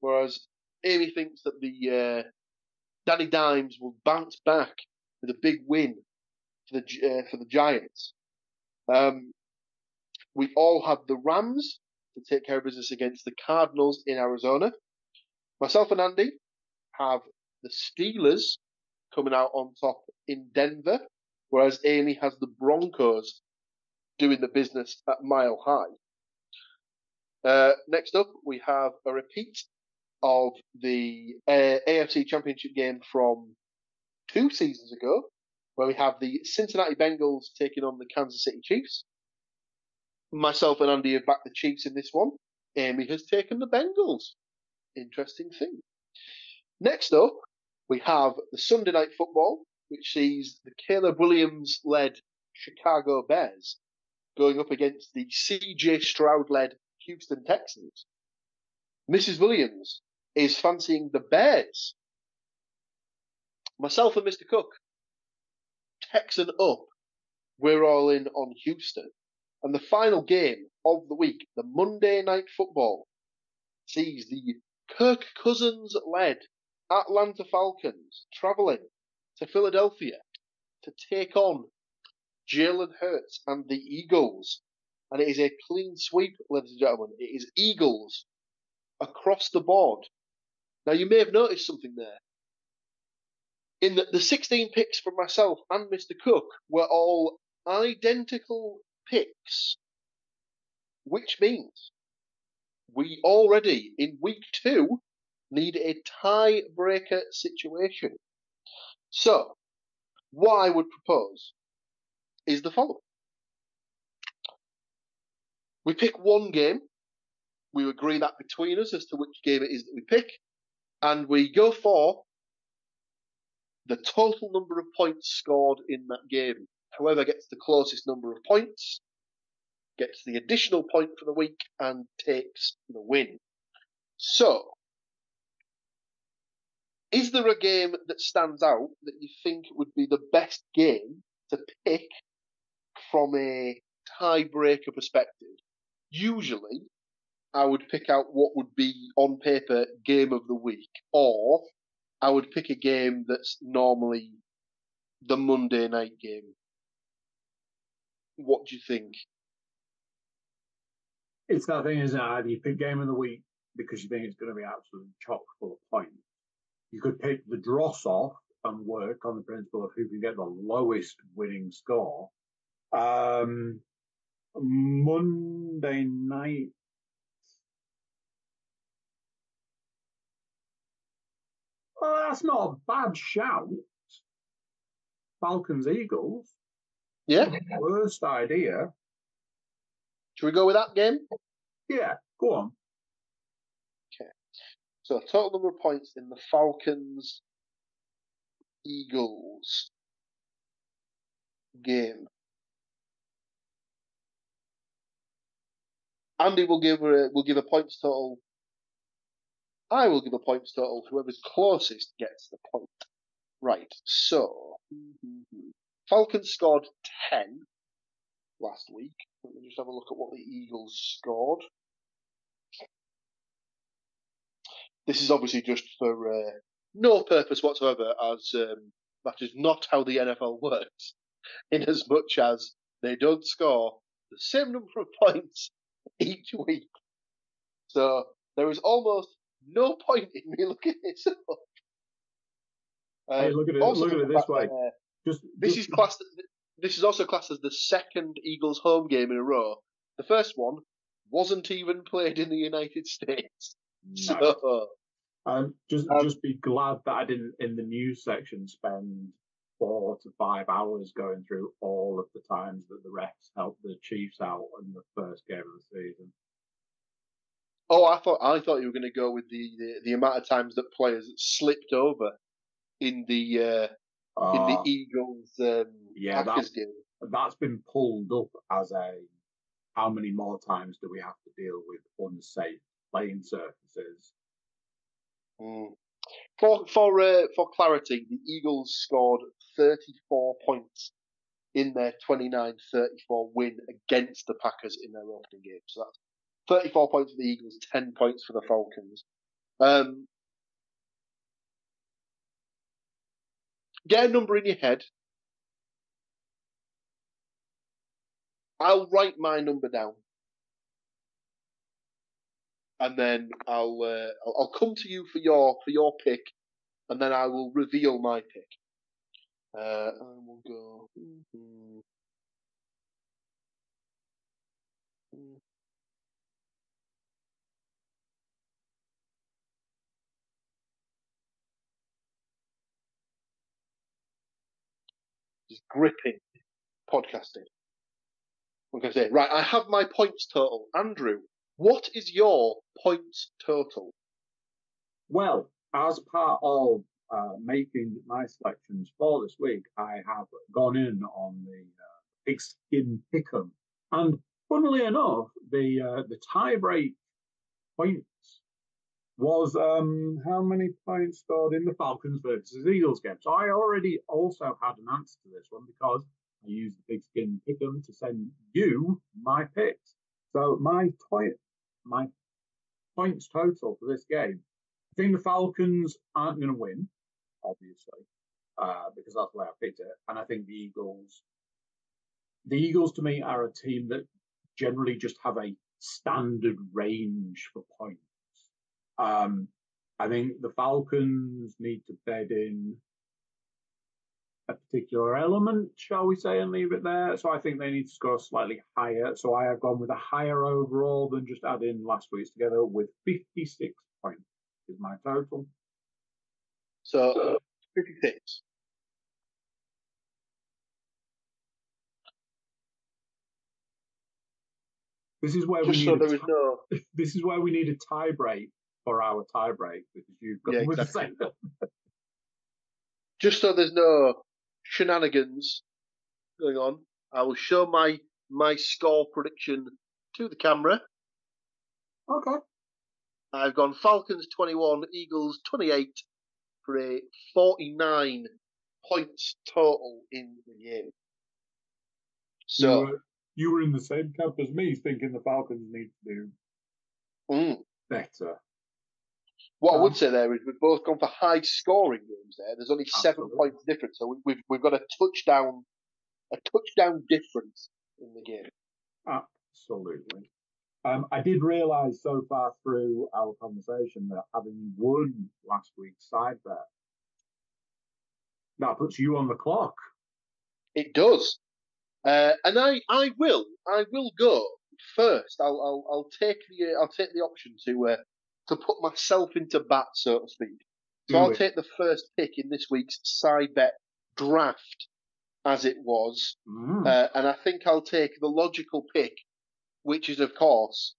whereas Amy thinks that the Danny Dimes will bounce back with a big win for the Giants. We all have the Rams to take care of business against the Cardinals in Arizona. Myself and Andy have the Steelers coming out on top in Denver, whereas Amy has the Broncos doing the business at Mile High. Next up, we have a repeat of the AFC Championship game from 2 seasons ago, where we have the Cincinnati Bengals taking on the Kansas City Chiefs. Myself and Andy have backed the Chiefs in this one. Amy has taken the Bengals. Interesting thing. Next up, we have the Sunday Night Football, which sees the Caleb Williams-led Chicago Bears going up against the C.J. Stroud-led Houston Texans. Mrs. Williams is fancying the Bears. Myself and Mr. Cook, Texan up, we're all in on Houston. And the final game of the week, the Monday Night Football, sees the Kirk Cousins-led Atlanta Falcons travelling to Philadelphia to take on Jalen Hurts and the Eagles. And it is a clean sweep, ladies and gentlemen. It is Eagles across the board. Now, you may have noticed something there. In the 16 picks from myself and Mr. Cook were all identical picks, which means we already, in week 2, need a tiebreaker situation. So, what I would propose is the following. We pick one game, we agree that between us as to which game it is that we pick, and we go for the total number of points scored in that game. Whoever gets the closest number of points gets the additional point for the week and takes the win. So, is there a game that stands out that you think would be the best game to pick from a tiebreaker perspective? Usually, I would pick out what would be, on paper, game of the week, or I would pick a game that's normally the Monday night game. What do you think? It's that thing, isn't it? Either you pick game of the week because you think it's going to be absolutely chock full of points. You could pick the dross off and work on the principle of who can get the lowest winning score. Monday night. Well, that's not a bad shout. Falcons Eagles. Yeah. Worst idea. Should we go with that game? Yeah, go on. Okay. So total number of points in the Falcons Eagles game. Andy will give a points total. I will give a points total. Whoever's closest gets the point. Right. So Falcons scored 10 last week. Let me just have a look at what the Eagles scored. This is obviously just for no purpose whatsoever, as that is not how the NFL works, in as much as they don't score the same number of points each week. So there is almost no point in me looking this up. Hey, look at it this way. This is also classed as the second Eagles home game in a row. The first one wasn't even played in the United States. No. So, just be glad that I didn't, in the news section, spend 4 to 5 hours going through all of the times that the refs helped the Chiefs out in the first game of the season. Oh, I thought you were going to go with the amount of times that players slipped over in the Eagles Packers game. That's been pulled up as a how many more times do we have to deal with unsafe playing surfaces? For clarity, the Eagles scored 34 points in their 29-34 win against the Packers in their opening game. So that's 34 points for the Eagles, 10 points for the Falcons. Get a number in your head. I'll write my number down, and then I'll come to you for your pick, and then I will reveal my pick. I will go. Just gripping podcasting. I'm going to say, right, I have my points total. Andrew, what is your points total? Well, as part of making my selections for this week, I have gone in on the pigskin pick'em, and funnily enough, the tie-break points was how many points scored in the Falcons versus Eagles game. So I already also had an answer to this one because I used the pigskin pick'em to send you my picks. So my points total for this game, I think the Falcons aren't going to win, obviously, because that's the way I picked it. And I think the Eagles to me are a team that generally just have a standard range for points. I think the Falcons need to bed in a particular element, shall we say, and leave it there. So I think they need to score slightly higher. So I have gone with a higher overall than just adding last week's together with 56 points is my total. So 56. This is where this is where we need a tie break for our tie break because you've got with exactly. The same. Just so there's no shenanigans going on, I will show my score prediction to the camera. Okay. I've gone Falcons 21, Eagles 28 for a 49 points total in the game. So you were in the same camp as me, thinking the Falcons need to do better. What I would say there is we've both gone for high scoring games there. There's only 7 points difference, so we've got a touchdown difference in the game. Absolutely. I did realise so far through our conversation that having won last week's side bet, that puts you on the clock. It does, and I will go first. I'll take the option to put myself into bat, so to speak. So I'll take the first pick in this week's side bet draft, as it was, and I think I'll take the logical pick, which is, of course,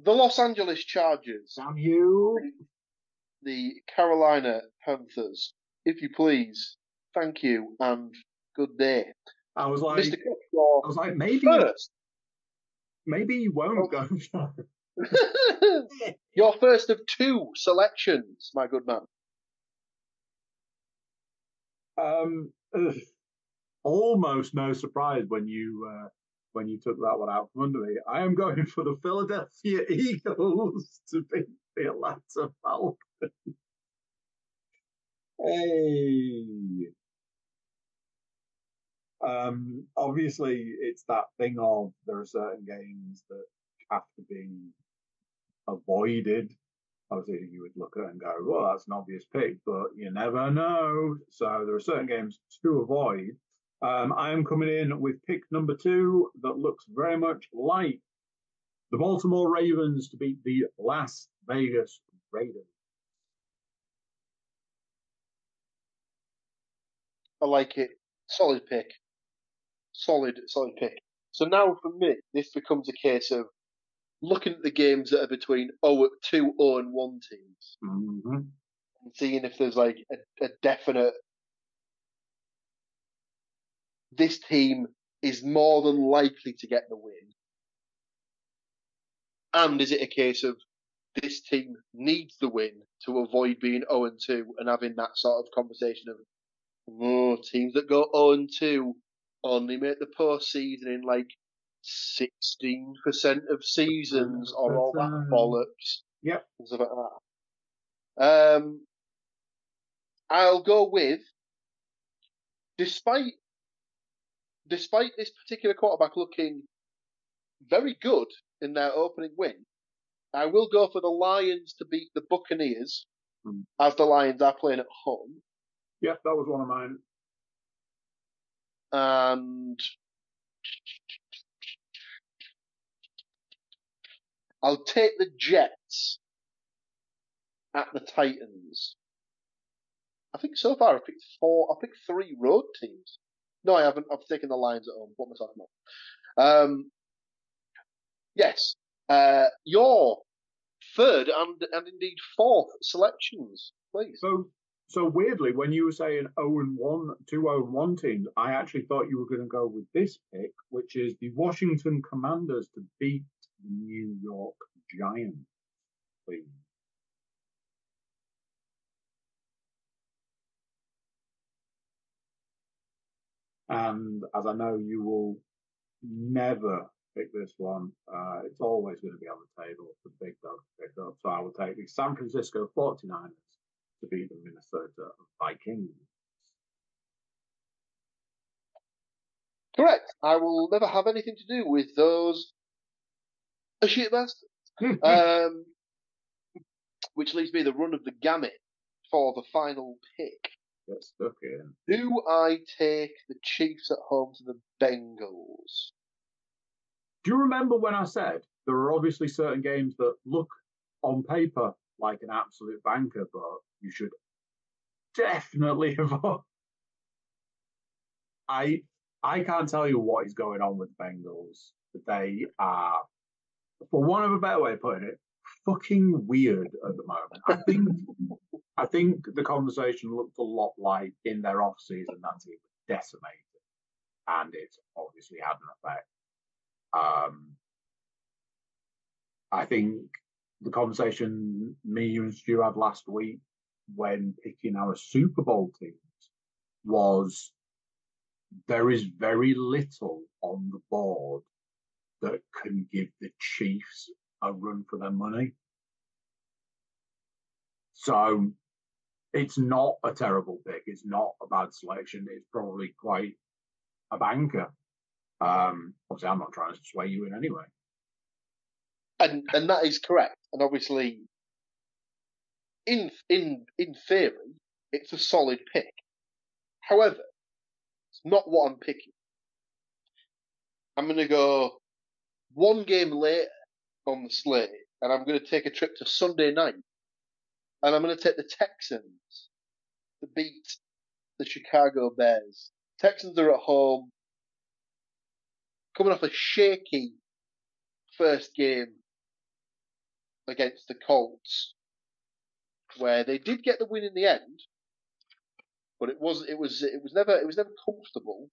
the Los Angeles Chargers. Damn you. The Carolina Panthers. If you please. Thank you, and good day. I was like, Mr. Cook, maybe you won't go. Your first of 2 selections, my good man. Almost no surprise when you took that one out from under me. I am going for the Philadelphia Eagles to beat the Atlanta Falcons. Hey. Obviously, it's that thing of there are certain games that have to be avoided. Obviously, you would look at it and go, well, that's an obvious pick, but you never know. So there are certain games to avoid. I am coming in with pick number 2 that looks very much like the Baltimore Ravens to beat the Las Vegas Raiders. I like it. Solid pick. Solid pick. So now for me, this becomes a case of looking at the games that are between 2 0-1 teams and seeing if there's like a definite. This team is more than likely to get the win. And is it a case of this team needs the win to avoid being 0-2 and having that sort of conversation of, teams that go 0-2 only make the postseason in like 16% of seasons or all that bollocks. Yep. And stuff like that. I'll go with, despite this particular quarterback looking very good in their opening win, I will go for the Lions to beat the Buccaneers, as the Lions are playing at home. Yep, that was one of mine. And I'll take the Jets at the Titans. I think so far I've picked 3 road teams. No, I haven't. I've taken the Lions at home. What am I talking about? Yes. Your third and indeed fourth selections, please. So weirdly, when you were saying 0-1, 2 0-1 teams, I actually thought you were going to go with this pick, which is the Washington Commanders to beat the New York Giants, please. And as I know, you will never pick this one. It's always going to be on the table for big dogs to pick up. So I will take the San Francisco 49ers to beat the Minnesota Vikings. Correct. I will never have anything to do with those shit bastards. Which leaves me the run of the gamut for the final pick. Get stuck in. Do I take the Chiefs at home to the Bengals? Do you remember when I said there are obviously certain games that look on paper like an absolute banker, but you should definitely avoid? I can't tell you what is going on with the Bengals, but they are, for want of a better way of putting it, fucking weird at the moment. I think the conversation looked a lot like in their off season that team was decimated, and it's obviously had an effect. I think the conversation me, you, and Stu had last week when picking our Super Bowl teams was there is very little on the board that can give the Chiefs a run for their money. So it's not a terrible pick. It's not a bad selection. It's probably quite a banker. Obviously, I'm not trying to sway you in any way. And that is correct. And obviously, in theory, it's a solid pick. However, it's not what I'm picking. I'm going to go one game later on the slate, and I'm going to take a trip to Sunday night, and I'm going to take the Texans to beat the Chicago Bears. Texans are at home, coming off a shaky first game against the Colts, where they did get the win in the end, but it was never comfortable.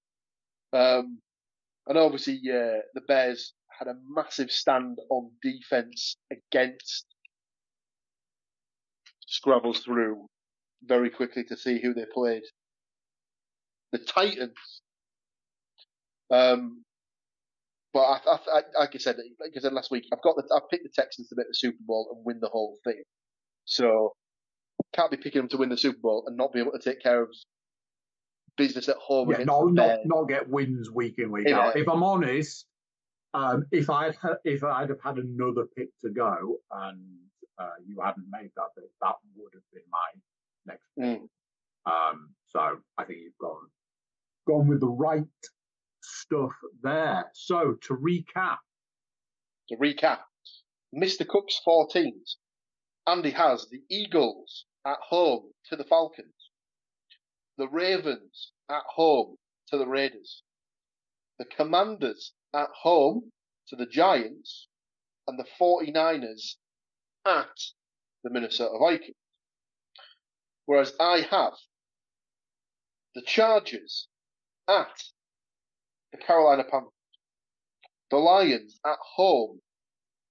And obviously, the Bears had a massive stand on defense against scrabbles through very quickly to see who they played. The Titans. But like I said last week, I've picked the Texans to make the Super Bowl and win the whole thing. So can't be picking them to win the Super Bowl and not be able to take care of business at home. Yeah, not get wins week in, week out. If I'm honest, if I'd have had another pick to go and you hadn't made that pick, that would have been my next pick. So I think you've gone with the right stuff there. So to recap, Mr. Cook's 4 teams. Andy has the Eagles at home to the Falcons, the Ravens at home to the Raiders, the Commanders at home to the Giants, and the 49ers at the Minnesota Vikings. Whereas I have the Chargers at the Carolina Panthers, the Lions at home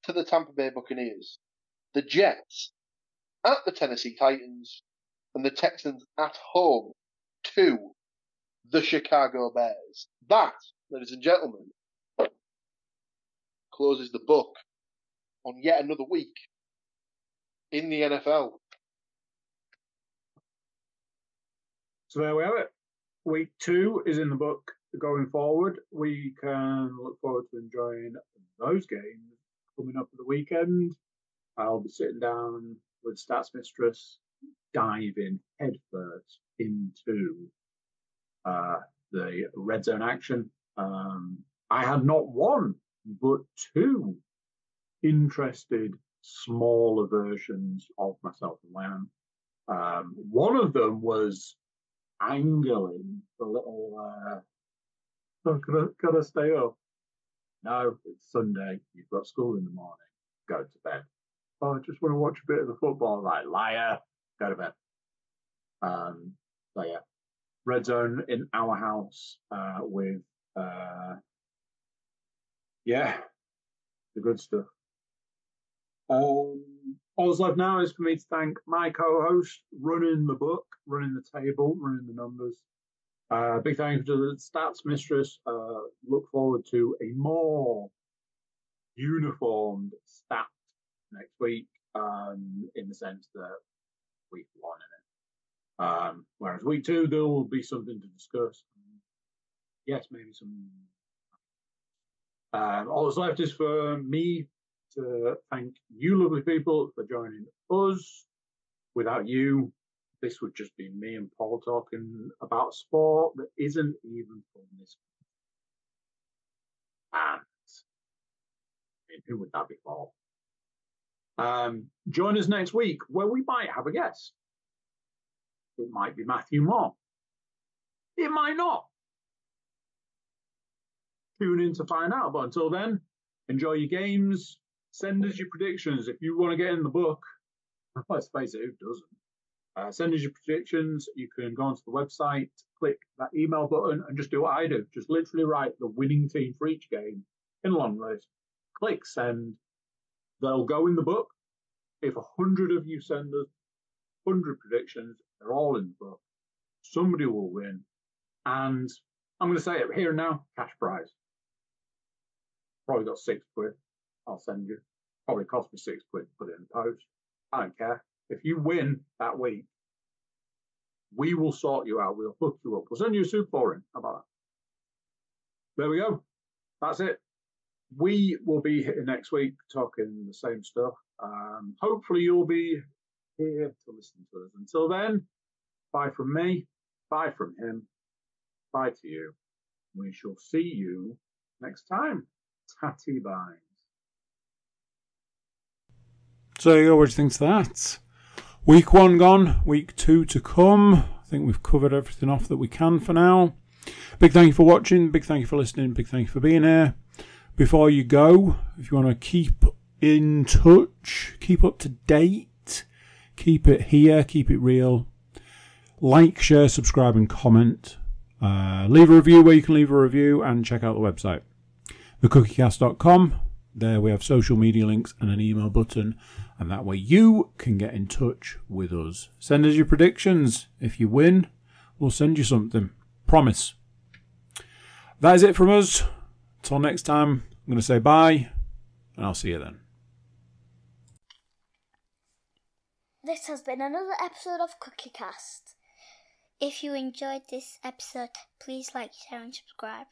to the Tampa Bay Buccaneers, the Jets at the Tennessee Titans, and the Texans at home to the Chicago Bears. That, ladies and gentlemen, closes the book on yet another week in the NFL. So there we have it. Week 2 is in the book. Going forward, we can look forward to enjoying those games coming up at the weekend. I'll be sitting down with Stats Mistress, diving headfirst into the red zone action. I had not one, but 2 interested smaller versions of myself and Lamb. One of them was angling the little can I stay up? No, it's Sunday. You've got school in the morning. Go to bed. Oh, I just want to watch a bit of the football. Like, liar. Go to bed. So yeah, red zone in our house with the good stuff. All that's left now is for me to thank my co-host, running the book, running the table, running the numbers. Big thank you to the Stats Mistress. Look forward to a more uniformed stat next week, in the sense that week 1 in it. Whereas week 2, there will be something to discuss. Yes, maybe some. All that's left is for me to thank you, lovely people, for joining us. Without you, this would just be me and Paul talking about sport that isn't even from this. And who would that be for? Join us next week where we might have a guest. It might be Matthew Moore. It might not. Tune in to find out. But until then, enjoy your games. Send us your predictions. If you want to get in the book, let's face it, who doesn't? Send us your predictions. You can go onto the website, click that email button, and just do what I do. Just literally write the winning team for each game in a long list. Click send. They'll go in the book. If 100 of you send us 100 predictions, they're all in the book. Somebody will win. And I'm going to say it here and now, cash prize. Probably got £6. I'll send you. Probably cost me £6 to put it in the post. I don't care. If you win that week, we will sort you out. We'll hook you up. We'll send you a Super Bowl ring. How about that? There we go. That's it. We will be here next week talking the same stuff. Hopefully you'll be here to listen to us. Until then, bye from me. Bye from him. Bye to you. We shall see you next time. Tatty vines. So there you go. What do you think to that? Week 1 gone. Week 2 to come. I think we've covered everything off that we can for now. Big thank you for watching. Big thank you for listening. Big thank you for being here. Before you go, if you want to keep in touch, keep up to date, keep it here, keep it real, like, share, subscribe and comment. Leave a review where you can leave a review, and check out the website, thecookiecast.com. There we have social media links and an email button, and that way you can get in touch with us. Send us your predictions. If you win, we'll send you something. Promise. That is it from us. Till next time, I'm going to say bye, and I'll see you then. This has been another episode of CookieCast. If you enjoyed this episode, please like, share and subscribe.